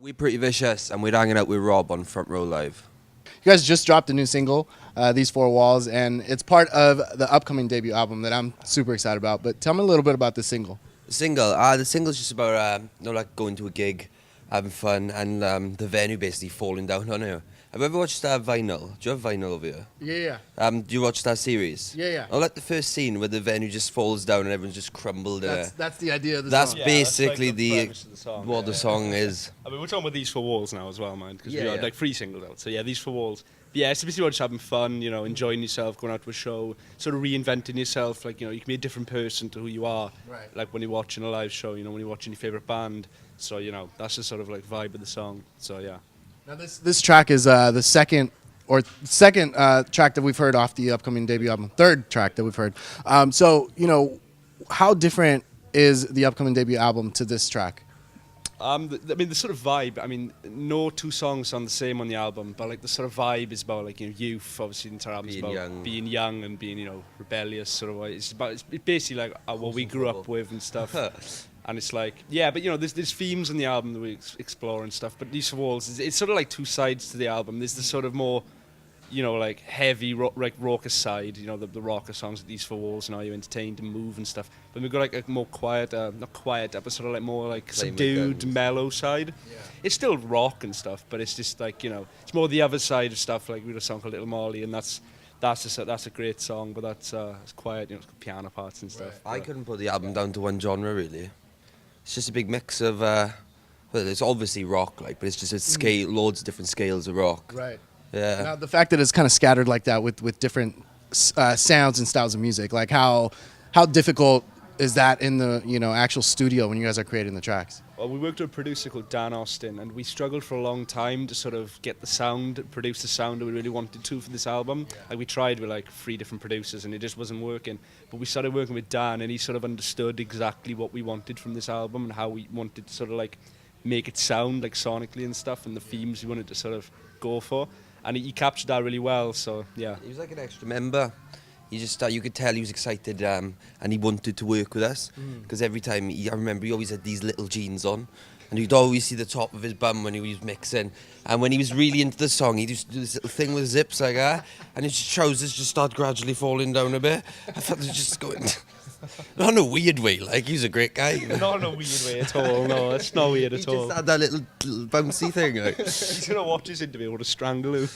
We're Pretty Vicious, and we're hanging out with Rob on Front Row Live. You guys just dropped a new single, These Four Walls, and it's part of the upcoming debut album that I'm super excited about. But tell me a little bit about this single. The single's just about, like going to a gig, having fun, and the venue basically falling down on you. Have you ever watched Vinyl? Do you have Vinyl over here? Yeah. Do you watch that series? Yeah. I like the first scene where the venue just falls down and everyone's just crumbled. That's the idea of the That's song. Yeah, basically that's like the the premise of the song, what yeah. the song is. I mean, we're talking about These Four Walls now as well, man, because we Yeah, are yeah. like 3 singles out. So yeah, These Four Walls. But yeah, it's basically about just having fun, you know, enjoying yourself, going out to a show, sort of reinventing yourself. Like, you know, you can be a different person to who you are. Right. Like when you're watching a live show, you know, when you're watching your favourite band. So, you know, that's the sort of like vibe of the song. So yeah. Now this track is the second track that we've heard off the upcoming debut album. Third track that we've heard. So you know, how different is the upcoming debut album to this track? I mean, the sort of vibe, I mean, no 2 songs sound the same on the album, but like the sort of vibe is about like, you know, youth, obviously the entire album's Being about young. being young and being, you know, rebellious sort of. It's basically like what we grew up with and stuff. And it's like, yeah, but you know, there's themes in the album that we explore and stuff, but These Four Walls, it's sort of like 2 sides to the album. There's the sort of more, you know, like heavy, like raucous side, you know, the rocker songs at These Four Walls and Are You Entertained and Move and stuff. But we've got like a more quiet, not quiet, but sort of like more like Playing with subdued, guns. mellow side. Yeah. It's still rock and stuff, but it's just like, you know, it's more the other side of stuff. Like we had a song called Little Molly, and that's a great song, but it's quiet, you know, it's got piano parts and stuff. I but- couldn't put the album down to one genre really. It's just a big mix of. Well, it's obviously rock, like, but it's just a scale, loads of different scales of rock. Right. Yeah. Now the fact that it's kind of scattered like that with different sounds and styles of music, like how difficult is that in the, you know, actual studio when you guys are creating the tracks? Well, we worked with a producer called Dan Austin, and we struggled for a long time to sort of get the sound, produce the sound that we really wanted to for this album. Like we tried with like 3 different producers, and it just wasn't working. But we started working with Dan, and he sort of understood exactly what we wanted from this album and how we wanted to sort of like make it sound like sonically and stuff, and the themes we wanted to sort of go for. And he captured that really well. So yeah. He was like an extra member. He just, you could tell he was excited, and he wanted to work with us. Because every time, I remember he always had these little jeans on, and you'd always see the top of his bum when he was mixing. And when he was really into the song, he'd just do this little thing with zips like that, and his trousers just start gradually falling down a bit. I thought they were just going, not in a weird way, like, he's a great guy. Not in a weird way at all. No, it's not weird He at all. just had that little bouncy thing. Like. He's gonna watch this interview or to strangle him.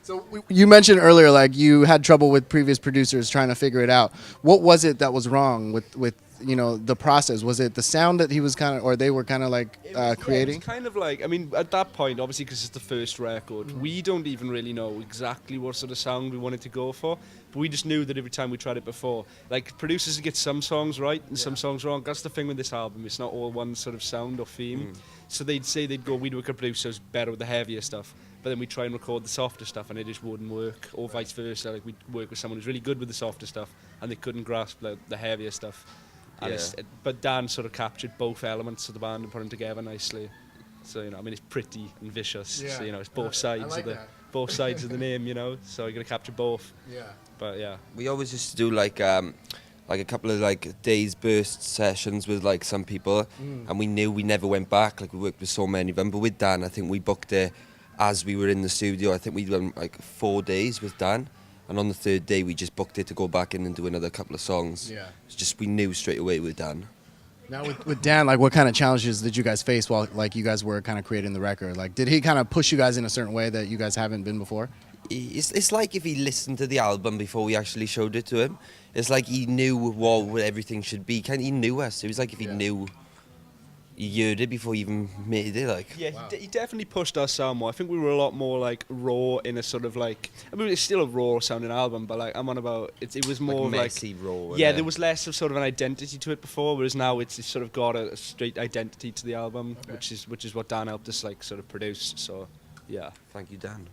So you mentioned earlier, like, you had trouble with previous producers trying to figure it out. What was it that was wrong with you know, the process? Was it the sound that he was kind of, or they were kind of like creating? It's kind of like, I mean, at that point, obviously, because it's the first record, we don't even really know exactly what sort of sound we wanted to go for. But we just knew that every time we tried it before, like producers get some songs right and some songs wrong. That's the thing with this album; it's not all one sort of sound or theme. So we'd work with producers better with the heavier stuff, but then we'd try and record the softer stuff, and it just wouldn't work, or vice versa. Like we'd work with someone who's really good with the softer stuff, and they couldn't grasp the heavier stuff. And Yeah. but Dan sort of captured both elements of the band and put them together nicely. So, you know, I mean, it's pretty and vicious. Yeah. So, you know, it's both sides like of the that. both sides of the name. You know, so you're gonna capture both. Yeah. But yeah, We always used to do like a couple of like days burst sessions with like some people, and we knew we never went back. Like we worked with so many of them, but with Dan, I think we booked it as we were in the studio. I think we done like 4 days with Dan, and on the 3rd day we just booked it to go back in and do another couple of songs. Yeah. It's just we knew straight away with Dan. Now with Dan, like, what kind of challenges did you guys face while, like, you guys were kind of creating the record? Like, did he kind of push you guys in a certain way that you guys haven't been before? It's like if he listened to the album before we actually showed it to him. It's like he knew what everything should be. He knew us. It was like if he knew, he heard it before he even made it. Like, yeah, he definitely pushed our sound more. I think we were a lot more like raw in a sort of like. I mean, it's still a raw sounding album, but like I'm on about it was more like like messy, raw. yeah, innit? there was less of sort of an identity to it before, whereas now it's sort of got a straight identity to the album, which is what Dan helped us like sort of produce. So yeah. Thank you, Dan.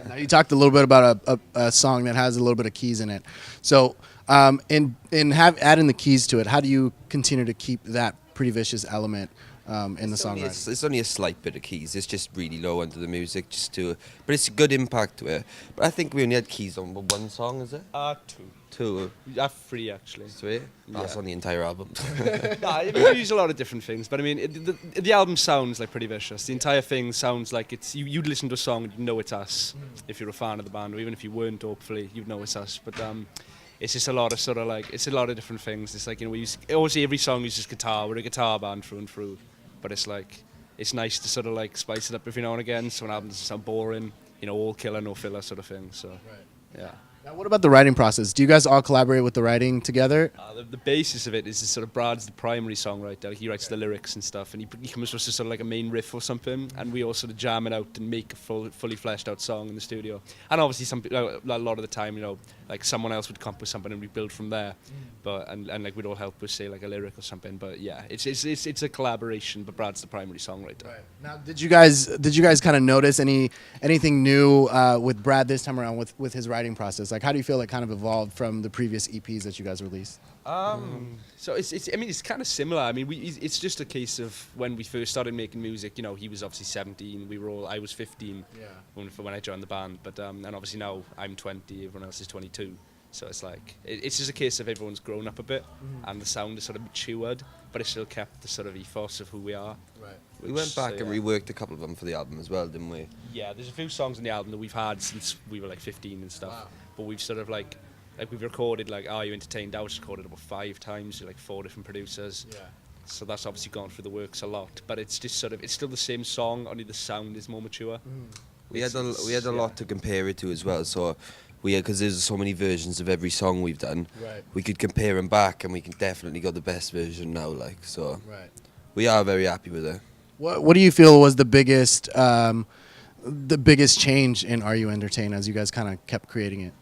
Now, you talked a little bit about a song that has a little bit of keys in it. So, adding the keys to it, how do you continue to keep that Pretty Vicious element in the songwriting? It's only a slight bit of keys. It's just really low under the music, but it's a good impact to it. But I think we only had keys on one song, is it? Two. Two. We have three, actually. Sweet. That's Yeah. on the entire album. Nah, we use a lot of different things, but I mean, the album sounds like pretty vicious. The entire thing sounds like it's you'd listen to a song and you know it's us if you're a fan of the band, or even if you weren't, hopefully you'd know it's us. But it's just a lot of sort of like it's a lot of different things. It's like, you know, we use obviously every song uses guitar. We're a guitar band through and through, but it's like it's nice to sort of like spice it up every now and again, so an album doesn't sound boring. You know, all killer, no filler sort of thing. So yeah. Now, what about the writing process? Do you guys all collaborate with the writing together? The basis of it is sort of Brad's the primary songwriter. He writes the lyrics and stuff, and he comes to us with sort of like a main riff or something, and we all sort of jam it out and make a fully fleshed out song in the studio. And obviously, a lot of the time, you know, like someone else would come up with something and we build from there. But and like we'd all help with say like a lyric or something. But yeah, it's a collaboration. But Brad's the primary songwriter. Right. Now, did you guys kind of notice anything new with Brad this time around with his writing process? Like, how do you feel it kind of evolved from the previous EPs that you guys released? So it's kind of similar. I mean, it's just a case of when we first started making music. You know, he was obviously 17. I was 15 when I joined the band. But and obviously now I'm 20. Everyone else is 22. So it's like it's just a case of everyone's grown up a bit, and the sound is sort of matured, but it still kept the sort of ethos of who we are. Right. We went back and reworked a couple of them for the album as well, didn't we? Yeah, there's a few songs on the album that we've had since we were like 15 and stuff. Wow. But we've sort of like we've recorded like Are You Entertained? That was recorded about 5 times, like 4 different producers. Yeah. So that's obviously gone through the works a lot. But it's just sort of it's still the same song, only the sound is more mature. We had a lot to compare it to as well. So because there's so many versions of every song we've done, Right. we could compare them back, and we can definitely got the best version now. Like so, Right. we are very happy with it. What do you feel was the biggest change in Are You Entertained as you guys kind of kept creating it?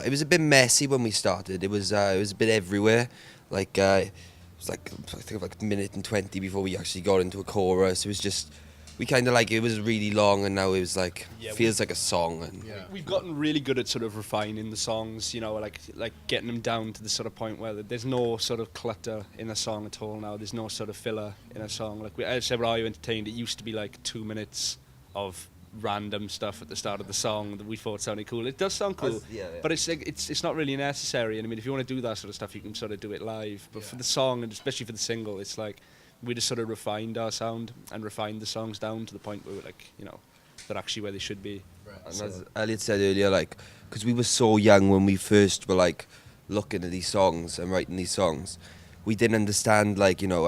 It was a bit messy when we started. It was a bit everywhere. Like it was like I think like a minute and 20 before we actually got into a chorus. It was just we kind of like it was really long, and now it was like feels like a song. And We've gotten really good at sort of refining the songs, you know, like getting them down to the sort of point where there's no sort of clutter in a song at all now. There's no sort of filler in a song. Like I said, Are You Entertained? It used to be like 2 minutes of random stuff at the start of the song that we thought sounded cool. It does sound cool, but it's like it's not really necessary. And I mean, if you want to do that sort of stuff, you can sort of do it live. But for the song, and especially for the single, it's like we just sort of refined our sound and refined the songs down to the point where we're like, you know, they're actually where they should be. Right. And as Elliot said earlier, like, because we were so young when we first were like looking at these songs and writing these songs, we didn't understand like, you know,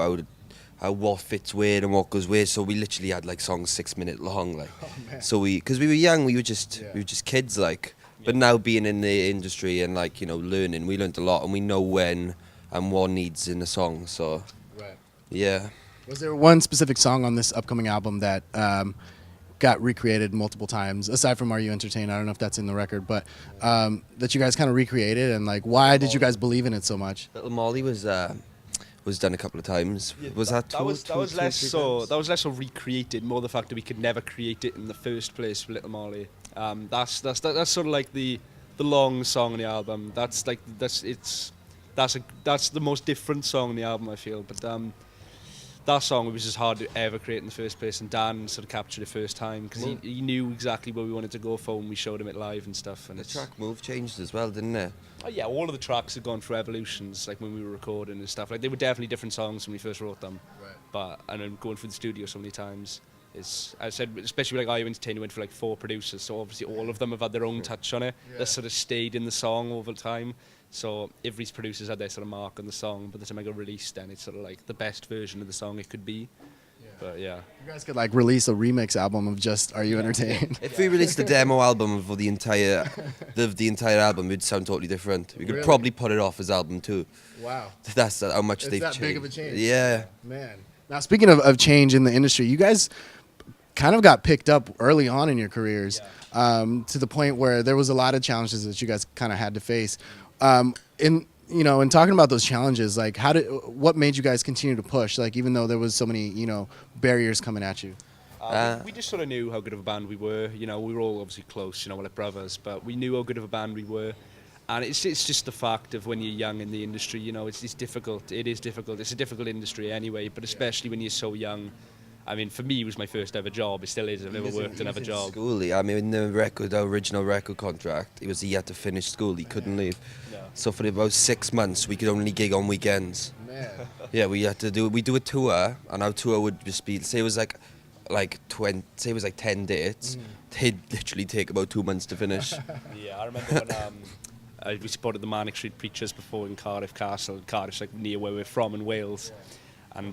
how what fits where and what goes where. So we literally had like songs 6 minute long, like. So because we were young, we were just kids, like. But now being in the industry and like, you know, learning, we learned a lot, and we know when and what needs in a song. So Right. yeah. Was there one specific song on this upcoming album that got recreated multiple times, aside from Are You Entertained? I don't know if that's in the record, but that you guys kind of recreated, and like, why did you guys believe in it so much? Little Molly was done a couple of times. Was that was less so recreated, more the fact that we could never create it in the first place for Little Molly. That's sort of like the long song on the album. That's the most different song on the album, I feel. But that song was just hard to ever create in the first place, and Dan sort of captured it first time because he knew exactly where we wanted to go for when we showed him it live and stuff. And the track move changed as well, didn't it? Oh yeah, all of the tracks have gone through evolutions, like when we were recording and stuff. Like they were definitely different songs when we first wrote them. Right. But and then going through the studio so many times is, as I said, especially like Are You Entertained, we went for like 4 producers, so obviously all of them have had their own touch on it. Yeah. That sort of stayed in the song over time. So every producer's had their sort of mark on the song, but the time I got released, then it's sort of like the best version of the song it could be. But yeah, you guys could like release a remix album of just Are You Entertained? If we released a demo album for the entire album, it'd sound totally different. We could probably put it off as album 2. Wow. That's how much It's they've that changed. big of a change. Yeah. Man. Now, speaking of change in the industry, you guys kind of got picked up early on in your careers, to the point where there was a lot of challenges that you guys kind of had to face. In talking about those challenges, like what made you guys continue to push? Like, even though there was so many, barriers coming at you. we just sort of knew how good of a band we were. You know, we were all obviously close. You know, we're like brothers, but we knew how good of a band we were. And it's just the fact of when you're young in the industry, you know, it's difficult. It is difficult. It's a difficult industry anyway, but especially when you're so young. I mean, for me, it was my first ever job. It still is. I've never worked another job. School. I mean, the original record contract, it was he had to finish school. He couldn't leave. Yeah. So for about 6 months, we could only gig on weekends. Man. Yeah, we had to do. We do a tour, and our tour would just be, say it was like 10 dates. They'd literally take about 2 months to finish. Yeah, I remember when we supported the Manic Street Preachers before in Cardiff Castle. Cardiff's like near where we're from in Wales. And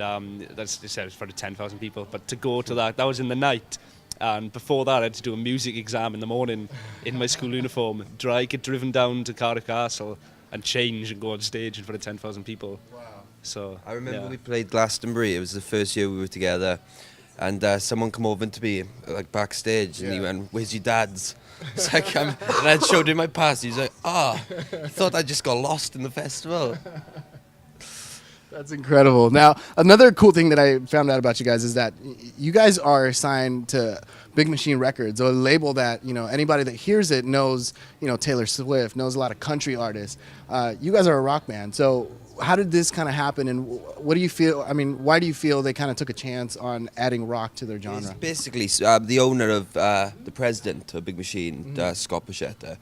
that's they said it was for 10,000 people. But to go to that was in the night. And before that, I had to do a music exam in the morning in my school uniform. Get driven down to Cardiff Castle and change and go on stage in front of 10,000 people. Wow. So I remember we played Glastonbury. It was the first year we were together. And someone come over to me, like backstage, and he went, "Where's your dad's?" It's like, and I showed him my pass. He's like, "Ah, I thought I just got lost in the festival." That's incredible. Now, another cool thing that I found out about you guys is that you guys are signed to Big Machine Records, a label that, you know, anybody that hears it knows, you know, Taylor Swift, knows a lot of country artists. You guys are a rock band. So how did this kind of happen, and what do you feel, I mean, why do you feel they kind of took a chance on adding rock to their genre? It's basically, the owner of, the president of Big Machine, Scott Pachetta,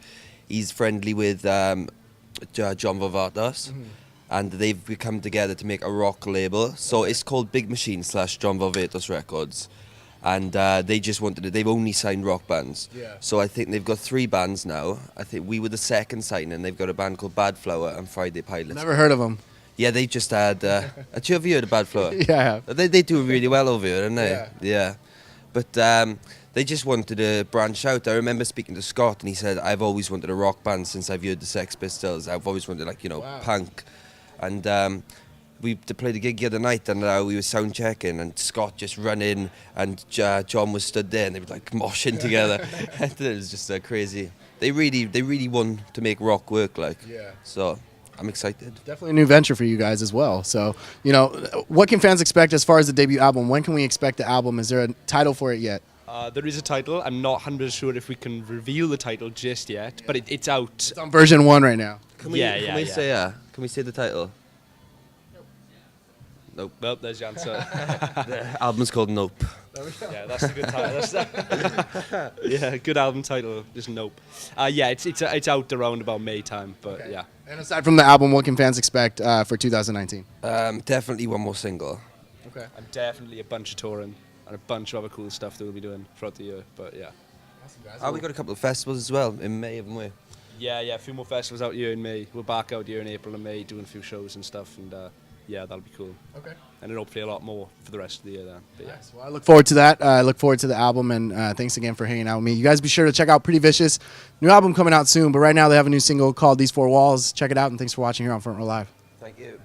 he's friendly with John Varvatos. And they've come together to make a rock label. So it's called Big Machine / John Varvatos Records. And they just wanted it. They've only signed rock bands. Yeah. So I think they've got 3 bands now. I think we were the second signing. They've got a band called Badflower and Friday Pilots. Never heard of them. Yeah, they just had... have you ever heard of Badflower? Yeah, I have. They do really well over here, don't they? Yeah. Yeah. But they just wanted to branch out. I remember speaking to Scott and he said, "I've always wanted a rock band since I've heard the Sex Pistols. I've always wanted, like, you know, punk." And we played a gig the other night, and we were sound checking, and Scott just run in, and John was stood there, and they were like moshing together. It was just crazy. They really want to make rock work, like. Yeah. So I'm excited. Definitely a new venture for you guys as well. So, you know, what can fans expect as far as the debut album? When can we expect the album? Is there a title for it yet? There is a title. I'm not 100% sure if we can reveal the title just yet, but it's out. It's on version 1 right now. Can we say the title? Nope. Nope, there's the answer. The album's called Nope. Yeah, that's a good title. Yeah, good album title, just Nope. Yeah, it's out around about May time, but yeah. And aside from the album, what can fans expect for 2019? Definitely one more single. Okay. And definitely a bunch of touring and a bunch of other cool stuff that we'll be doing throughout the year, but yeah. Awesome, guys. We got a couple of festivals as well in May, haven't we? Yeah, a few more festivals out here in May. We're back out here in April and May doing a few shows and stuff, and yeah, that'll be cool. Okay. And then hopefully a lot more for the rest of the year then. But yeah. Nice. Well, I look forward to that. I look forward to the album, and thanks again for hanging out with me. You guys be sure to check out Pretty Vicious. New album coming out soon, but right now they have a new single called These Four Walls. Check it out, and thanks for watching here on Front Row Live. Thank you.